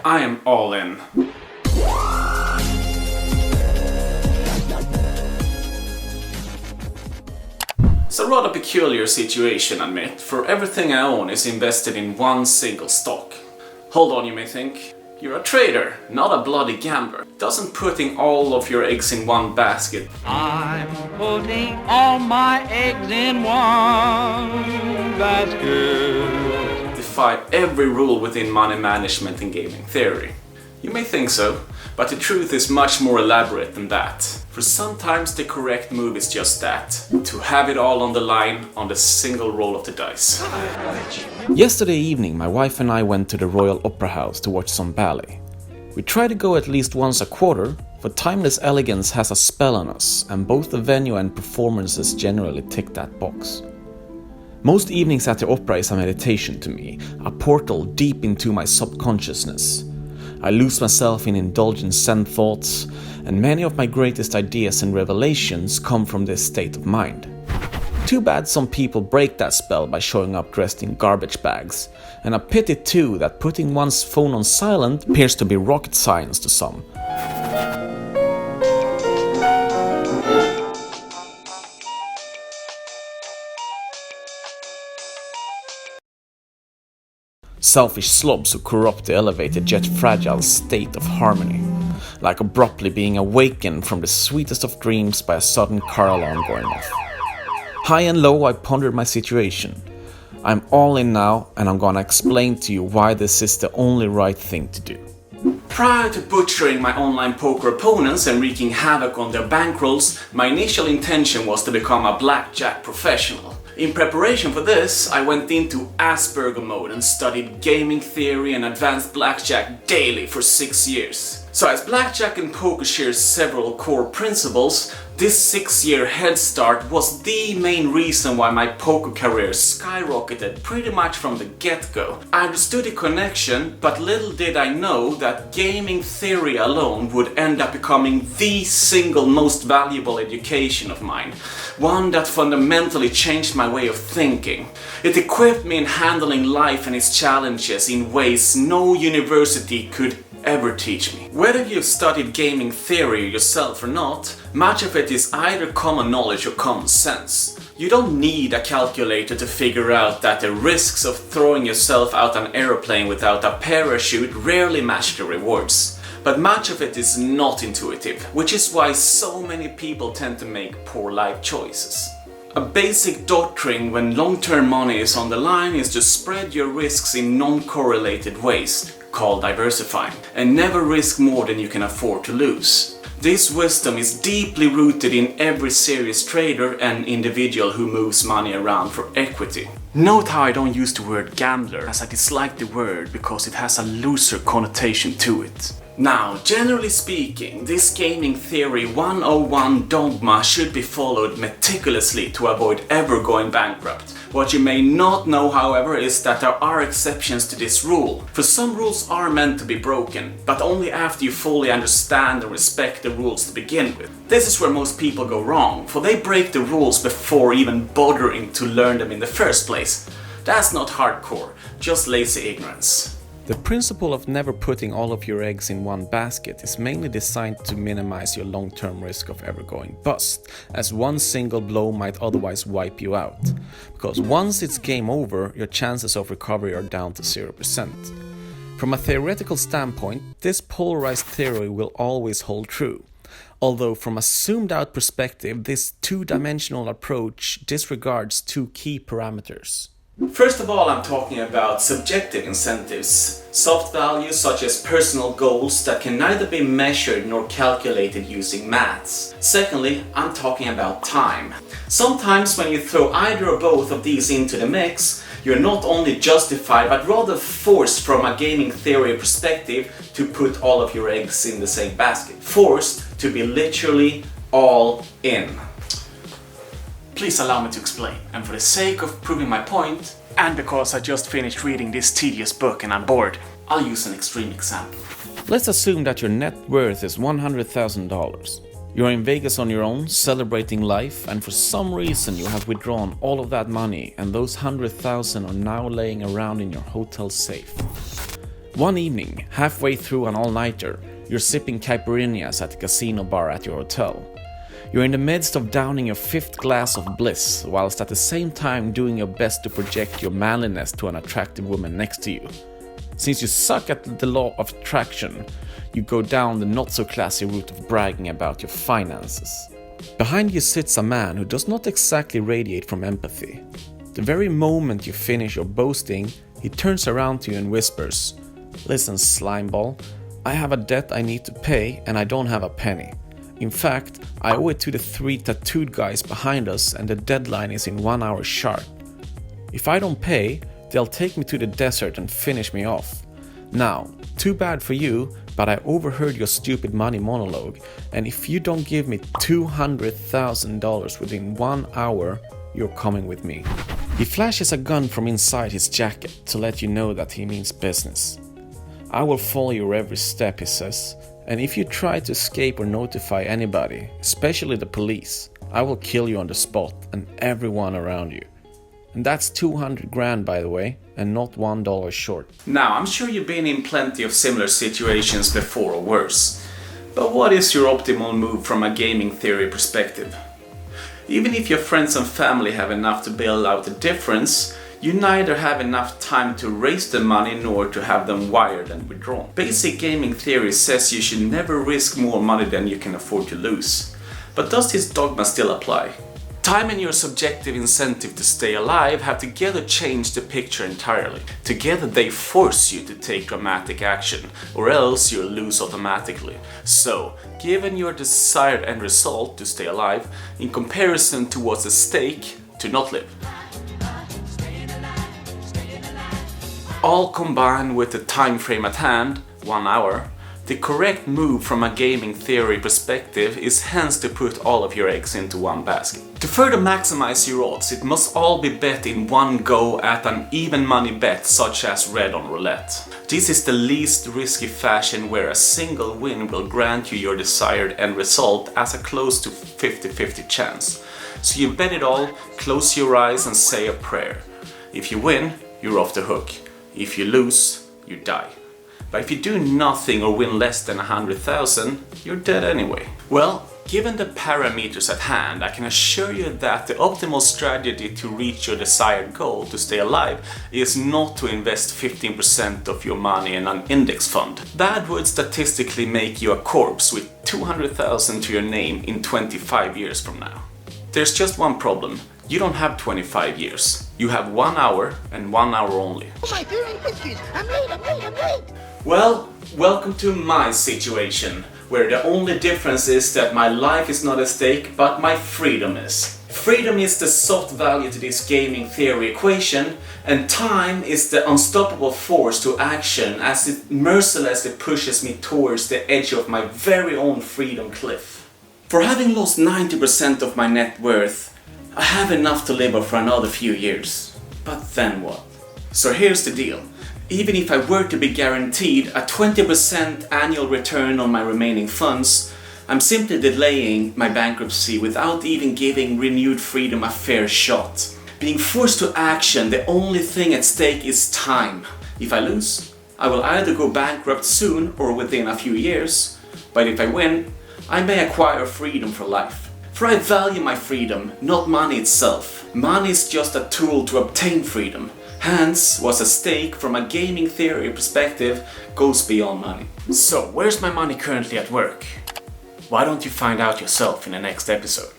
I am all in. It's a rather peculiar situation, I admit, for everything I own is invested in one single stock. Hold on, you may think. You're a trader, not a bloody gambler. Doesn't putting all of your eggs in one basket. I'm putting all my eggs in one basket. Defy every rule within money management and gaming theory. You may think so, but the truth is much more elaborate than that. For sometimes the correct move is just that, to have it all on the line on the single roll of the dice. Yesterday evening, my wife and I went to the Royal Opera House to watch some ballet. We try to go at least once a quarter, for timeless elegance has a spell on us, and both the venue and performances generally tick that box. Most evenings at the opera is a meditation to me, a portal deep into my subconsciousness. I lose myself in indulgent Zen thoughts, and many of my greatest ideas and revelations come from this state of mind. Too bad some people break that spell by showing up dressed in garbage bags, and a pity too that putting one's phone on silent appears to be rocket science to some. Selfish slobs who corrupt the elevated yet fragile state of harmony, like abruptly being awakened from the sweetest of dreams by a sudden car alarm going off. High and low, I pondered my situation. I'm all in now, and I'm gonna explain to you why this is the only right thing to do. Prior to butchering my online poker opponents and wreaking havoc on their bankrolls, my initial intention was to become a blackjack professional. In preparation for this, I went into Asperger mode and studied gaming theory and advanced blackjack daily for 6 years. So as blackjack and poker shares several core principles, this 6-year head start was the main reason why my poker career skyrocketed pretty much from the get-go. I understood the connection, but little did I know that gaming theory alone would end up becoming the single most valuable education of mine. One that fundamentally changed my way of thinking. It equipped me in handling life and its challenges in ways no university could ever teach me. Whether you've studied gaming theory yourself or not, much of it is either common knowledge or common sense. You don't need a calculator to figure out that the risks of throwing yourself out an aeroplane without a parachute rarely match the rewards. But much of it is not intuitive, which is why so many people tend to make poor life choices. A basic doctrine when long-term money is on the line is to spread your risks in non-correlated ways, called diversifying, and never risk more than you can afford to lose. This wisdom is deeply rooted in every serious trader and individual who moves money around for equity. Note how I don't use the word gambler, as I dislike the word because it has a looser connotation to it. Now, generally speaking, this gaming theory 101 dogma should be followed meticulously to avoid ever going bankrupt. What you may not know, however, is that there are exceptions to this rule. For some rules are meant to be broken, but only after you fully understand and respect the rules to begin with. This is where most people go wrong, for they break the rules before even bothering to learn them in the first place. That's not hardcore, just lazy ignorance. The principle of never putting all of your eggs in one basket is mainly designed to minimize your long-term risk of ever going bust, as one single blow might otherwise wipe you out. Because once it's game over, your chances of recovery are down to 0%. From a theoretical standpoint, this polarized theory will always hold true. Although from a zoomed-out perspective, this two-dimensional approach disregards two key parameters. First of all, I'm talking about subjective incentives, soft values such as personal goals that can neither be measured nor calculated using maths. Secondly, I'm talking about time. Sometimes when you throw either or both of these into the mix, you're not only justified but rather forced from a gaming theory perspective to put all of your eggs in the same basket. Forced to be literally all in. Please allow me to explain, and for the sake of proving my point, and because I just finished reading this tedious book and I'm bored, I'll use an extreme example. Let's assume that your net worth is $100,000. You're in Vegas on your own, celebrating life, and for some reason you have withdrawn all of that money and those 100,000 are now laying around in your hotel safe. One evening, halfway through an all-nighter, you're sipping caipirinhas at the casino bar at your hotel. You're in the midst of downing your 5th glass of bliss, whilst at the same time doing your best to project your manliness to an attractive woman next to you. Since you suck at the law of attraction, you go down the not-so-classy route of bragging about your finances. Behind you sits a man who does not exactly radiate from empathy. The very moment you finish your boasting, he turns around to you and whispers, "Listen, slimeball, I have a debt I need to pay and I don't have a penny. In fact, I owe it to the 3 tattooed guys behind us and the deadline is in 1 hour sharp. If I don't pay, they'll take me to the desert and finish me off. Now, too bad for you, but I overheard your stupid money monologue, and if you don't give me $200,000 within 1 hour, you're coming with me." He flashes a gun from inside his jacket to let you know that he means business. "I will follow your every step," he says, "and if you try to escape or notify anybody, especially the police, I will kill you on the spot and everyone around you." And that's 200 grand, by the way, and not $1 short. Now, I'm sure you've been in plenty of similar situations before or worse. But what is your optimal move from a gaming theory perspective? Even if your friends and family have enough to bail out the difference, you neither have enough time to raise the money nor to have them wired and withdrawn. Basic gaming theory says you should never risk more money than you can afford to lose. But does this dogma still apply? Time and your subjective incentive to stay alive have together changed the picture entirely. Together they force you to take dramatic action, or else you'll lose automatically. So, given your desired end result to stay alive, in comparison to what's at stake, to not live. All combined with the time frame at hand, 1 hour, the correct move from a gaming theory perspective is hence to put all of your eggs into one basket. To further maximize your odds, it must all be bet in one go at an even money bet such as red on roulette. This is the least risky fashion where a single win will grant you your desired end result as a close to 50-50 chance. So you bet it all, close your eyes and say a prayer. If you win, you're off the hook. If you lose, you die. But if you do nothing or win less than 100,000, you're dead anyway. Well, given the parameters at hand, I can assure you that the optimal strategy to reach your desired goal to stay alive is not to invest 15% of your money in an index fund. That would statistically make you a corpse with 200,000 to your name in 25 years from now. There's just one problem. You don't have 25 years. You have 1 hour and 1 hour only. Oh my dearie biscuits! I'm late! Well, welcome to my situation, where the only difference is that my life is not at stake, but my freedom is. Freedom is the soft value to this gaming theory equation, and time is the unstoppable force to action as it mercilessly pushes me towards the edge of my very own freedom cliff. For having lost 90% of my net worth, I have enough to live off for another few years. But then what? So here's the deal. Even if I were to be guaranteed a 20% annual return on my remaining funds, I'm simply delaying my bankruptcy without even giving renewed freedom a fair shot. Being forced to action, the only thing at stake is time. If I lose, I will either go bankrupt soon or within a few years. But if I win, I may acquire freedom for life. For I value my freedom, not money itself. Money is just a tool to obtain freedom. Hence, what's at stake from a gaming theory perspective goes beyond money. So, where's my money currently at work? Why don't you find out yourself in the next episode?